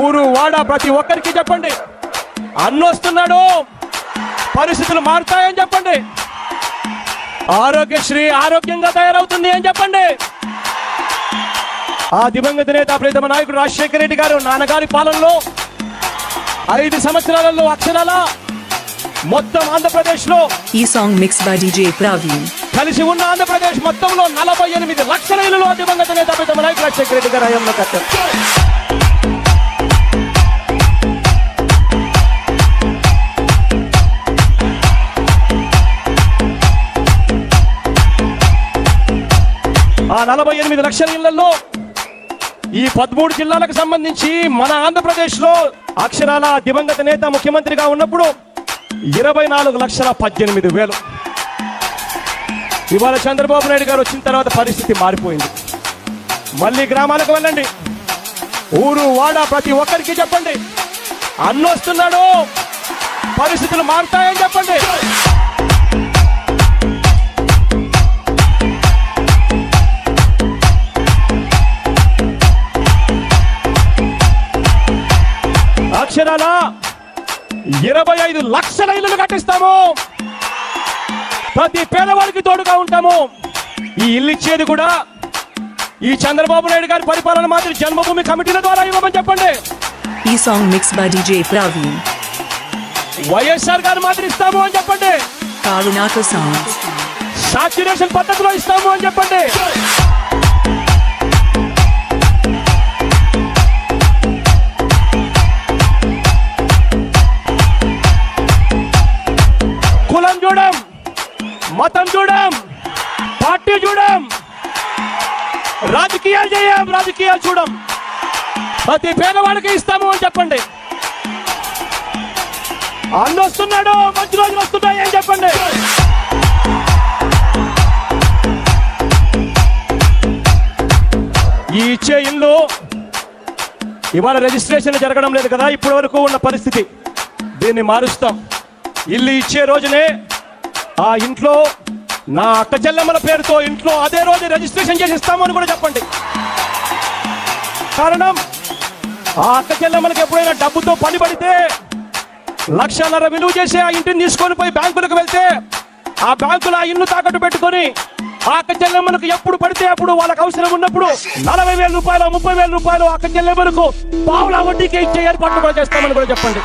ఊరు వాడ ప్రతి ఒక్కరికి చెప్పండి, అన్నొస్తున్నాడు, పరిస్థితులు మారుతాయని చెప్పండి. ఆరోగ్యశ్రీ ఆరోగ్యంగా తయారవుతుంది అని చెప్పండి. ఆ దివంగత నేత ప్రీతమ నాయకుడు రాజశేఖర రెడ్డి గారు నాన్నగారి పాలనలో 5 సంవత్సరాలలో అక్షరాల మొత్తం ఆంధ్రప్రదేశ్ లో ఈ song mix by DJ Praveen. కలిసి ఉన్న ఆంధ్రప్రదేశ్ మొత్తంలో 48 లక్షల ఇళ్లలో దివంగత నేత ప్రీతమ నాయకుడు రాజశేఖర రెడ్డి గారు హయాంలో కట్టారు. ఆ 48 లక్షల ఇళ్లలో ఈ 13 జిల్లాలకు సంబంధించి మన ఆంధ్రప్రదేశ్ లో అక్షరాల దివంగత నేత ముఖ్యమంత్రిగా ఉన్నప్పుడు 24,18,000. ఇవాళ చంద్రబాబు నాయుడు గారు వచ్చిన తర్వాత పరిస్థితి మారిపోయింది. మళ్ళీ గ్రామాలకు వెళ్ళండి, ఊరు వాడ ప్రతి ఒక్కరికి చెప్పండి, అన్నొస్తున్నాడు, పరిస్థితులు మారుతాయని చెప్పండి. అక్షరాల 25 లక్షల ఇళ్లు కట్టిస్తాము, ప్రతి పేదవాడికి తోడుగా ఉంటాము. ఈ ఇల్లు ఇచ్చేది కూడా ఈ చంద్రబాబు నాయుడు గారి పరిపాలన మాత్రం జన్మభూమి కమిటీల ద్వారా ఇవ్వమని చెప్పండి. ఈ song mix by DJ Praveen. YSR గారు మాత్రం ఇస్తాము అని చెప్పండి. కారునాట సాంగ్స్ సాచ్యురేషన్ పద్ధతిలో ఇస్తాము అని చెప్పండి. కులం చూడం, మతం చూడం, పార్టీ చూడం, రాజకీయాలు చేయం, రాజకీయాలు చూడం, ప్రతి పేదవాడికి ఇస్తాము అని చెప్పండి. అన్నొస్తున్నాడు, మంచి రోజులు వస్తున్నాయి అని చెప్పండి. ఈ ఇచ్చే ఇల్లు ఇవాళ రిజిస్ట్రేషన్ జరగడం లేదు కదా, ఇప్పటి వరకు ఉన్న పరిస్థితి. దీన్ని మారుస్తాం. ఇల్లు ఇచ్చే రోజునే ఆ ఇంట్లో నా అక్క చెల్లెమ్మల పేరుతో ఇంట్లో అదే రోజు రిజిస్ట్రేషన్ చేసి ఇస్తామని కూడా చెప్పండి. కారణం ఆ అక్క చెల్లెమ్మలకు ఎప్పుడైనా డబ్బుతో పని పడితే 1,00,000 విలువ చేసి ఆ ఇంటిని తీసుకొని పోయి బ్యాంకులకు వెళ్తే ఆ బ్యాంకులు ఆ ఇల్లు తాకట్టు పెట్టుకొని ఆ అక్క చెల్లెమ్మలకు ఎప్పుడు పడితే అప్పుడు వాళ్ళకి అవసరం ఉన్నప్పుడు 40,000 రూపాయలు 30,000 రూపాయలు అక్క చెల్లెమ్మలకు పావుల వడ్డీకి ఇచ్చే ఏర్పాట్లు కూడా చేస్తామని కూడా చెప్పండి.